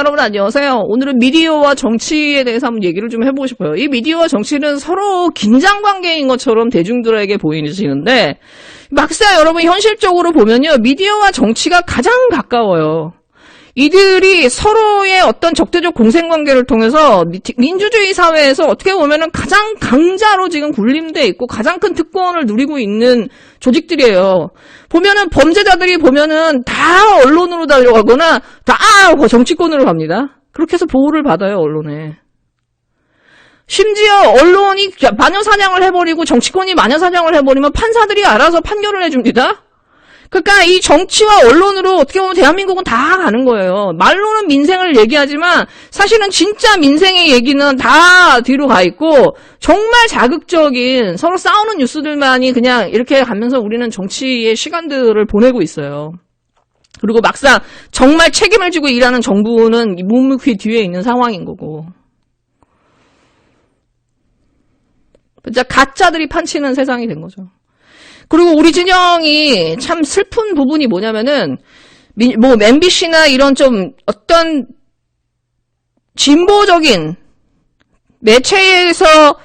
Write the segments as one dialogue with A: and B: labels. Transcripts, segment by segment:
A: 여러분 안녕하세요. 오늘은 미디어와 정치에 대해서 한번 얘기를 좀 해보고 싶어요. 이 미디어와 정치는 서로 긴장관계인 것처럼 대중들에게 보이시는데 막상 여러분 현실적으로 보면요. 미디어와 정치가 가장 가까워요. 이들이 서로의 어떤 적대적 공생관계를 통해서 민주주의 사회에서 어떻게 보면은 가장 강자로 지금 군림돼 있고 가장 큰 특권을 누리고 있는 조직들이에요. 보면은 범죄자들이 보면은 다 언론으로 달려가거나 다 정치권으로 갑니다. 그렇게 해서 보호를 받아요, 언론에. 심지어 언론이 마녀사냥을 해버리고 정치권이 마녀사냥을 해버리면 판사들이 알아서 판결을 해줍니다. 그러니까 이 정치와 언론으로 어떻게 보면 대한민국은 다 가는 거예요. 말로는 민생을 얘기하지만 사실은 진짜 민생의 얘기는 다 뒤로 가 있고 정말 자극적인 서로 싸우는 뉴스들만이 그냥 이렇게 가면서 우리는 정치의 시간들을 보내고 있어요. 그리고 막상 정말 책임을 지고 일하는 정부는 묵묵히 뒤에 있는 상황인 거고. 진짜 가짜들이 판치는 세상이 된 거죠. 그리고 우리 진영이 참 슬픈 부분이 뭐냐면은, MBC나 이런 좀 어떤 진보적인 매체에서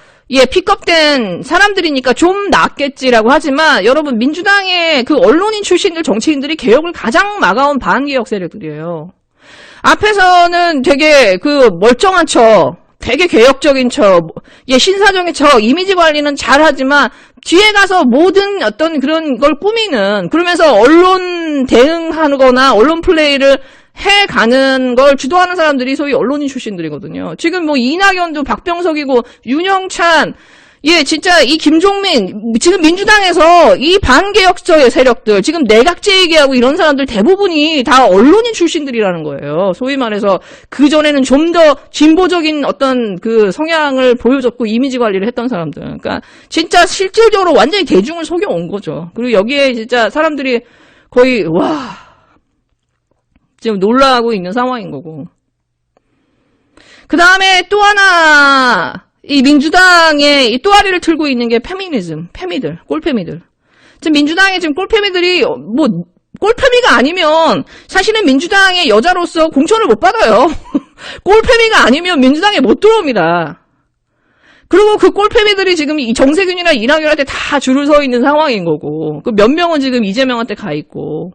A: 픽업된 사람들이니까 좀 낫겠지라고 하지만 여러분 민주당의 그 언론인 출신들 정치인들이 개혁을 가장 막아온 반개혁 세력들이에요. 앞에서는 되게 그 멀쩡한 척, 되게 개혁적인 척, 신사적인 척, 이미지 관리는 잘하지만 뒤에 가서 모든 어떤 그런 걸 꾸미는, 그러면서 언론 대응하거나 언론 플레이를 해가는 걸 주도하는 사람들이 소위 언론인 출신들이거든요. 지금 이낙연도 박병석이고 윤영찬, 진짜 이 김종민, 지금 민주당에서 이 반개혁적 세력들, 지금 내각제 얘기하고 이런 사람들 대부분이 다 언론인 출신들이라는 거예요. 소위 말해서 그전에는 좀 더 진보적인 어떤 그 성향을 보여줬고 이미지 관리를 했던 사람들. 그러니까 진짜 실질적으로 완전히 대중을 속여온 거죠. 그리고 여기에 진짜 사람들이 거의, 지금 놀라고 있는 상황인 거고. 그 다음에 또 하나, 이 민주당의 이 또아리를 틀고 있는 게 페미니즘, 꼴페미들. 지금 민주당의 지금 꼴페미들이, 꼴페미가 아니면 사실은 민주당의 여자로서 공천을 못 받아요. 꼴페미가 아니면 민주당에 못 들어옵니다. 그리고 그 꼴페미들이 지금 이 정세균이나 이낙연한테 다 줄을 서 있는 상황인 거고, 그 몇 명은 지금 이재명한테 가 있고.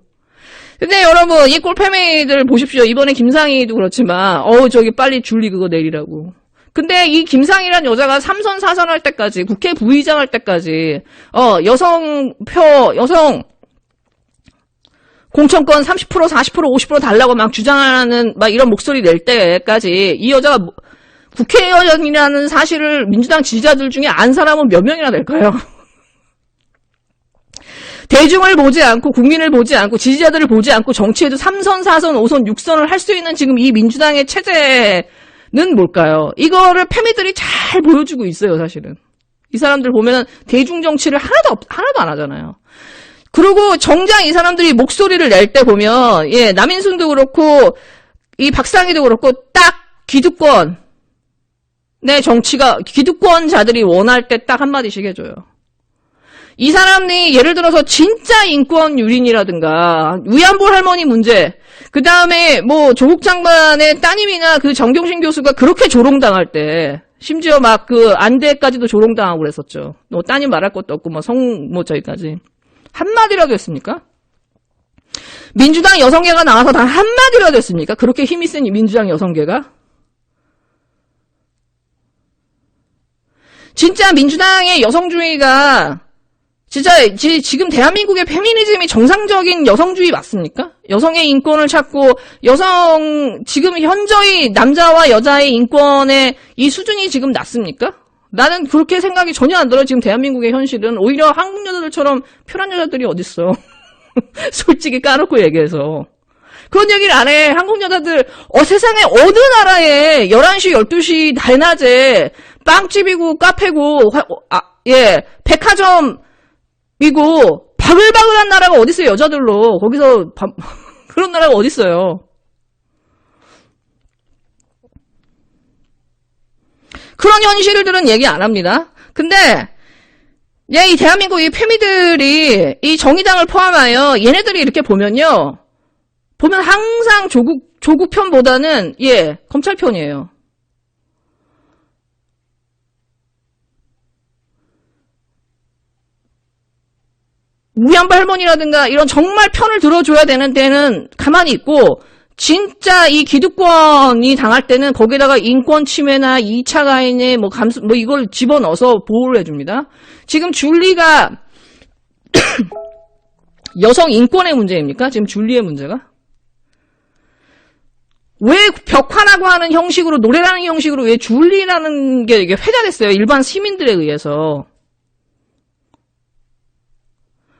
A: 근데 여러분, 이 꼴페미들 보십시오. 이번에 김상희도 그렇지만, 저기 빨리 줄리 그거 내리라고. 근데 이 김상희란 여자가 3선 4선 할 때까지, 국회 부의장 할 때까지, 여성 공천권 30%, 40%, 50% 달라고 막 주장하는, 막 이런 목소리 낼 때까지, 이 여자가 국회의원이라는 사실을 민주당 지지자들 중에 안 사람은 몇 명이나 될까요? 대중을 보지 않고, 국민을 보지 않고, 지지자들을 보지 않고, 정치에도 3선, 4선, 5선, 6선을 할 수 있는 지금 이 민주당의 체제는 뭘까요? 이거를 페미들이 잘 보여주고 있어요, 사실은. 이 사람들 보면은 대중 정치를 하나도 안 하잖아요. 그리고 정작 이 사람들이 목소리를 낼 때 보면, 남인순도 그렇고, 이 박상희도 그렇고, 딱 기득권, 기득권자들이 원할 때 딱 한마디씩 해줘요. 이 사람이 예를 들어서 진짜 인권 유린이라든가 위안부 할머니 문제, 그 다음에 조국 장관의 따님이나 그 정경심 교수가 그렇게 조롱당할 때, 심지어 막 그 안대까지도 조롱당하고 그랬었죠. 따님 말할 것도 없고 저기까지 한마디라도 했습니까? 민주당 여성계가 나와서 단 한마디라도 했습니까? 그렇게 힘이 센 민주당 여성계가? 진짜 민주당의 여성주의가 진짜 지금 대한민국의 페미니즘이 정상적인 여성주의 맞습니까? 여성의 인권을 찾고 지금 현저히 남자와 여자의 인권의 이 수준이 지금 낮습니까? 나는 그렇게 생각이 전혀 안 들어요. 지금 대한민국의 현실은 오히려 한국 여자들처럼 편한 여자들이 어딨어. 솔직히 까놓고 얘기해서. 그런 얘기를 안 해. 한국 여자들 세상에 어느 나라에 11시 12시 대낮에 빵집이고 카페고 백화점 이고 바글바글한 나라가 어딨어요, 여자들로. 거기서 그런 나라가 어딨어요. 그런 현실들은 얘기 안 합니다. 근데 이 대한민국 이 페미들이 이 정의당을 포함하여 얘네들이 이렇게 보면 항상 조국 조국 편보다는 검찰 편이에요. 우양바 할머니라든가 이런 정말 편을 들어줘야 되는 때는 가만히 있고, 진짜 이 기득권이 당할 때는 거기다가 인권 침해나 2차 가해나 이걸 집어넣어서 보호를 해줍니다. 지금 줄리가 여성 인권의 문제입니까? 지금 줄리의 문제가? 왜 벽화라고 하는 형식으로, 노래라는 형식으로 왜 줄리라는 게 이게 회자됐어요? 일반 시민들에 의해서.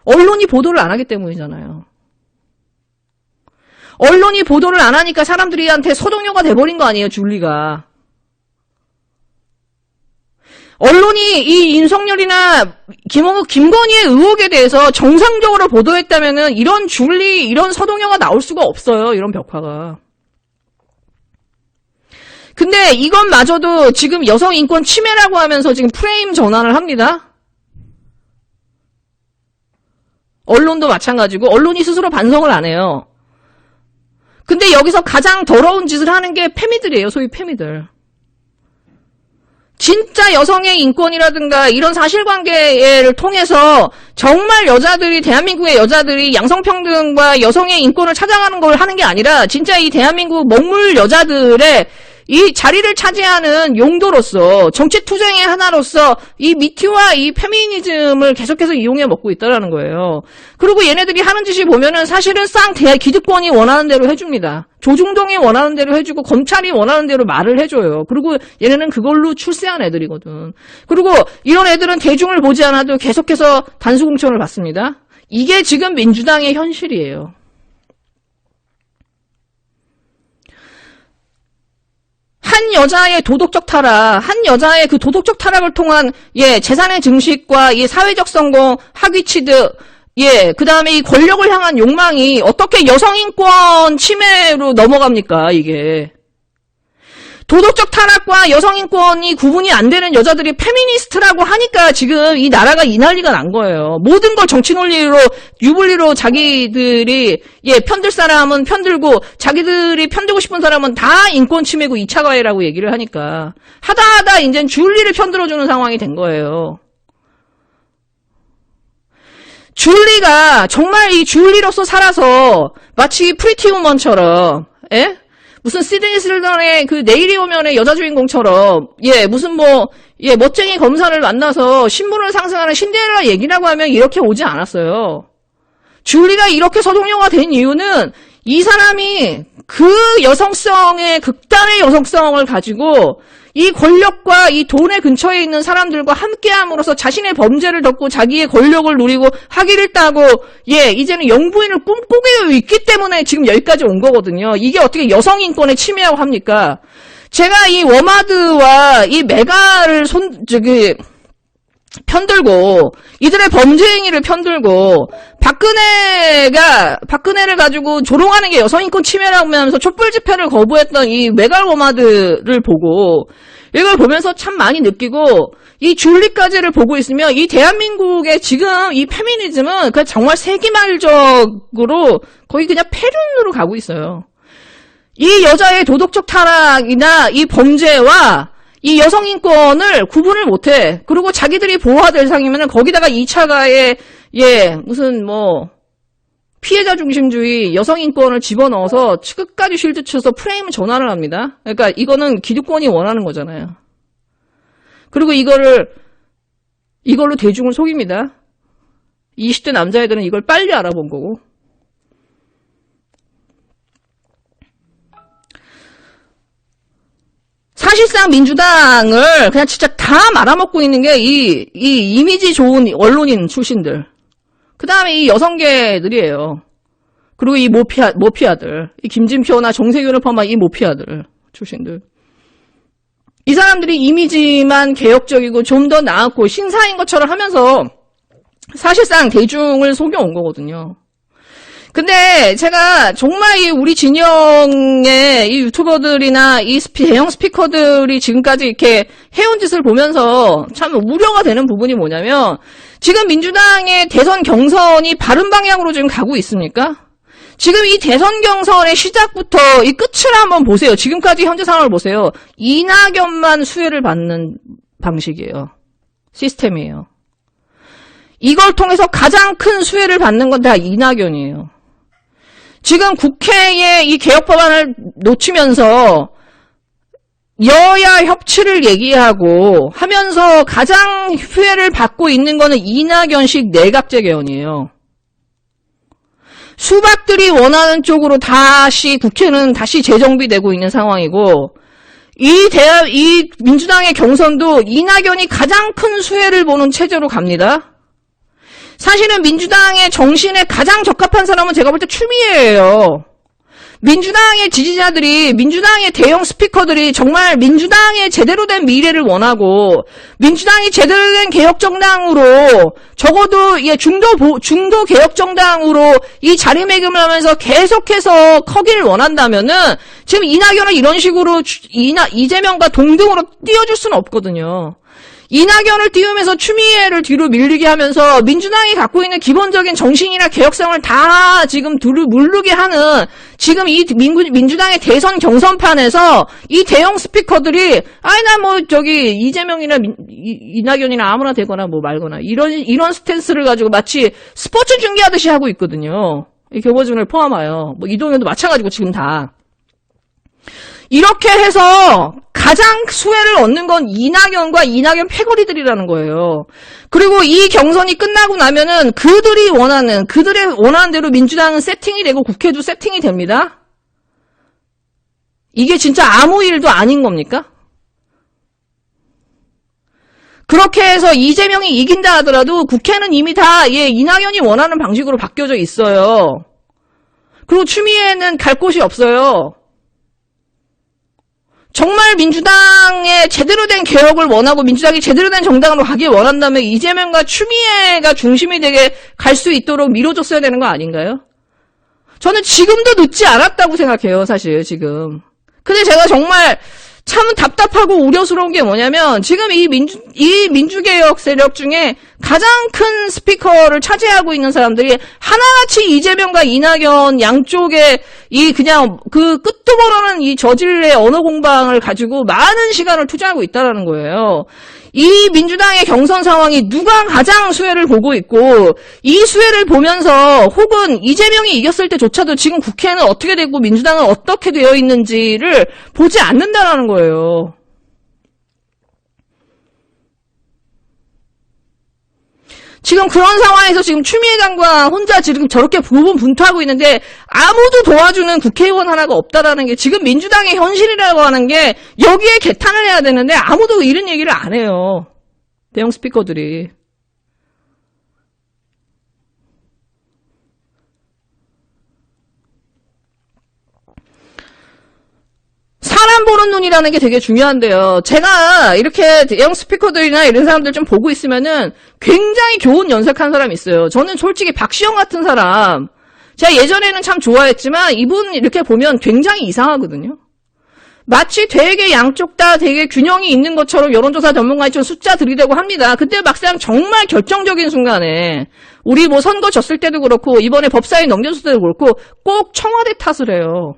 A: 언론이 보도를 안 하기 때문이잖아요. 언론이 보도를 안 하니까 사람들이한테 서동요가 돼버린 거 아니에요, 줄리가. 언론이 이 윤석열이나 김건희의 의혹에 대해서 정상적으로 보도했다면은 이런 줄리, 이런 서동요가 나올 수가 없어요, 이런 벽화가. 근데 이것마저도 지금 여성 인권 침해라고 하면서 지금 프레임 전환을 합니다. 언론도 마찬가지고, 언론이 스스로 반성을 안 해요. 근데 여기서 가장 더러운 짓을 하는 게 페미들이에요, 소위 페미들. 진짜 여성의 인권이라든가 이런 사실관계를 통해서 정말 대한민국의 여자들이 양성평등과 여성의 인권을 찾아가는 걸 하는 게 아니라 진짜 이 대한민국 먹물 여자들의 이 자리를 차지하는 용도로서, 정치투쟁의 하나로서 이 미투와 이 페미니즘을 계속해서 이용해 먹고 있다라는 거예요. 그리고 얘네들이 하는 짓이 보면은 사실은 기득권이 원하는 대로 해줍니다. 조중동이 원하는 대로 해주고 검찰이 원하는 대로 말을 해줘요. 그리고 얘네는 그걸로 출세한 애들이거든. 그리고 이런 애들은 대중을 보지 않아도 계속해서 단수공천을 받습니다. 이게 지금 민주당의 현실이에요. 한 여자의 도덕적 타락, 한 여자의 그 도덕적 타락을 통한 재산의 증식과 사회적 성공, 학위 취득, 그 다음에 이 권력을 향한 욕망이 어떻게 여성인권 침해로 넘어갑니까, 이게. 도덕적 타락과 여성인권이 구분이 안 되는 여자들이 페미니스트라고 하니까 지금 이 나라가 이 난리가 난 거예요. 모든 걸 정치 논리로, 유불리로 자기들이, 편들 사람은 편들고, 자기들이 편들고 싶은 사람은 다 인권 침해고 2차 가해라고 얘기를 하니까. 하다 이젠 줄리를 편들어주는 상황이 된 거예요. 줄리가 정말 이 줄리로서 살아서 마치 프리티 우먼처럼, 무슨 시드니 슬던의 그 내일이 오면의 여자 주인공처럼, 무슨 멋쟁이 검사를 만나서 신분을 상승하는 신데렐라 얘기라고 하면 이렇게 오지 않았어요. 줄리가 이렇게 서동요가 된 이유는 이 사람이 그 여성성의, 극단의 여성성을 가지고 이 권력과 이 돈의 근처에 있는 사람들과 함께함으로써 자신의 범죄를 덮고 자기의 권력을 누리고 학위를 따고 이제는 영부인을 꿈꾸고 있기 때문에 지금 여기까지 온 거거든요. 이게 어떻게 여성인권에 침해하고 합니까? 제가 이 워마드와 이 메가를 편들고 이들의 범죄 행위를 편들고 박근혜를 가지고 조롱하는 게 여성인권 침해라고 하면서 촛불 집회를 거부했던 이 메갈 워마드를 보고 이걸 보면서 참 많이 느끼고 이 줄리까지를 보고 있으면 이 대한민국의 지금 이 페미니즘은 그냥 정말 세기말적으로 거의 그냥 폐륜으로 가고 있어요. 이 여자의 도덕적 타락이나 이 범죄와 이 여성인권을 구분을 못해. 그리고 자기들이 보호할 대상이면은 거기다가 2차 가해, 무슨 피해자 중심주의, 여성인권을 집어넣어서 끝까지 쉴드 쳐서 프레임을 전환을 합니다. 그러니까 이거는 기득권이 원하는 거잖아요. 그리고 이걸로 대중을 속입니다. 20대 남자애들은 이걸 빨리 알아본 거고. 사실상 민주당을 그냥 진짜 다 말아먹고 있는 게 이 이미지 좋은 언론인 출신들. 그 다음에 이 여성계들이에요. 그리고 이 모피아들. 이 김진표나 정세균을 포함한 이 모피아들 출신들. 이 사람들이 이미지만 개혁적이고 좀 더 나았고 신사인 것처럼 하면서 사실상 대중을 속여온 거거든요. 근데 제가 정말 이 우리 진영의 이 유튜버들이나 이 대형 스피커들이 지금까지 이렇게 해온 짓을 보면서 참 우려가 되는 부분이 뭐냐면 지금 민주당의 대선 경선이 바른 방향으로 지금 가고 있습니까? 지금 이 대선 경선의 시작부터 이 끝을 한번 보세요. 지금까지 현재 상황을 보세요. 이낙연만 수혜를 받는 방식이에요. 시스템이에요. 이걸 통해서 가장 큰 수혜를 받는 건 다 이낙연이에요. 지금 국회에 이 개혁 법안을 놓치면서 여야 협치를 얘기하고 하면서 가장 수혜를 받고 있는 거는 이낙연식 내각제 개헌이에요. 수박들이 원하는 쪽으로 국회는 다시 재정비되고 있는 상황이고, 이 민주당의 경선도 이낙연이 가장 큰 수혜를 보는 체제로 갑니다. 사실은 민주당의 정신에 가장 적합한 사람은 제가 볼 때 추미애예요. 민주당의 지지자들이, 민주당의 대형 스피커들이 정말 민주당의 제대로 된 미래를 원하고 민주당이 제대로 된 개혁정당으로 적어도 중도 개혁정당으로 이 자리매김을 하면서 계속해서 커기를 원한다면은 지금 이낙연을 이런 식으로 이재명과 동등으로 띄워줄 수는 없거든요. 이낙연을 띄우면서 추미애를 뒤로 밀리게 하면서 민주당이 갖고 있는 기본적인 정신이나 개혁성을 다 지금 무르게 하는 지금 이 민주당의 대선 경선판에서 이 대형 스피커들이 이재명이나 이낙연이나 아무나 되거나 뭐 말거나 이런 스탠스를 가지고 마치 스포츠 중계하듯이 하고 있거든요. 이 교보준을 포함하여 뭐 이동현도 마찬가지고 지금 다. 이렇게 해서 가장 수혜를 얻는 건 이낙연과 이낙연 패거리들이라는 거예요. 그리고 이 경선이 끝나고 나면은 그들의 원하는 대로 민주당은 세팅이 되고 국회도 세팅이 됩니다. 이게 진짜 아무 일도 아닌 겁니까? 그렇게 해서 이재명이 이긴다 하더라도 국회는 이미 다 이낙연이 원하는 방식으로 바뀌어져 있어요. 그리고 추미애는 갈 곳이 없어요. 정말 민주당의 제대로 된 개혁을 원하고 민주당이 제대로 된 정당으로 가길 원한다면 이재명과 추미애가 중심이 되게 갈 수 있도록 밀어줬어야 되는 거 아닌가요? 저는 지금도 늦지 않았다고 생각해요, 사실 지금. 근데 제가 정말 참 답답하고 우려스러운 게 뭐냐면 지금 이 민주개혁 세력 중에 가장 큰 스피커를 차지하고 있는 사람들이 하나같이 이재명과 이낙연 양쪽에 그냥 끝도 모르는 이 저질의 언어 공방을 가지고 많은 시간을 투자하고 있다라는 거예요. 이 민주당의 경선 상황이 누가 가장 수혜를 보고 있고 이 수혜를 보면서 혹은 이재명이 이겼을 때조차도 지금 국회는 어떻게 되고 민주당은 어떻게 되어 있는지를 보지 않는다라는 거예요. 지금 그런 상황에서 지금 추미애 장관 혼자 지금 저렇게 분투하고 있는데 아무도 도와주는 국회의원 하나가 없다라는 게 지금 민주당의 현실이라고 하는 게 여기에 개탄을 해야 되는데 아무도 이런 얘기를 안 해요. 대형 스피커들이. 사람 보는 눈이라는 게 되게 중요한데요. 제가 이렇게 대형 스피커들이나 이런 사람들 좀 보고 있으면은 굉장히 교훈 연색한 사람이 있어요. 저는 솔직히 박시영 같은 사람, 제가 예전에는 참 좋아했지만 이분 이렇게 보면 굉장히 이상하거든요. 마치 되게 양쪽 다 되게 균형이 있는 것처럼 여론조사 전문가이 좀 숫자 들이대고 합니다. 그때 막상 정말 결정적인 순간에 우리 뭐 선거 졌을 때도 그렇고 이번에 법사위 넘겨줬을 때도 그렇고 꼭 청와대 탓을 해요.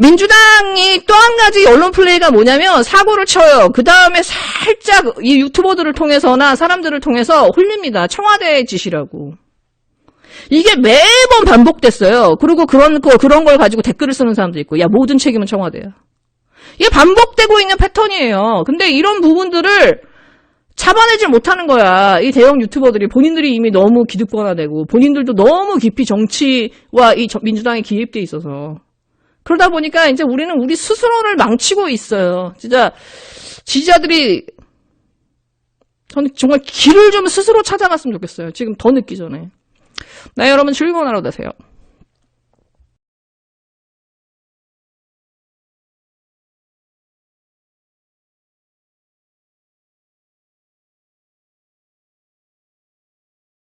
A: 민주당이 또 한 가지 언론 플레이가 뭐냐면 사고를 쳐요. 그 다음에 살짝 이 유튜버들을 통해서나 사람들을 통해서 흘립니다. 청와대의 짓이라고. 이게 매번 반복됐어요. 그리고 그런 걸 가지고 댓글을 쓰는 사람도 있고, 야, 모든 책임은 청와대야. 이게 반복되고 있는 패턴이에요. 근데 이런 부분들을 잡아내질 못하는 거야. 이 대형 유튜버들이 본인들이 이미 너무 기득권화되고 본인들도 너무 깊이 정치와 이 민주당에 기입돼 있어서. 그러다 보니까 이제 우리는 우리 스스로를 망치고 있어요. 진짜 지지자들이 저는 정말 길을 좀 스스로 찾아갔으면 좋겠어요. 지금 더 늦기 전에. 네, 여러분 즐거운 하루 되세요.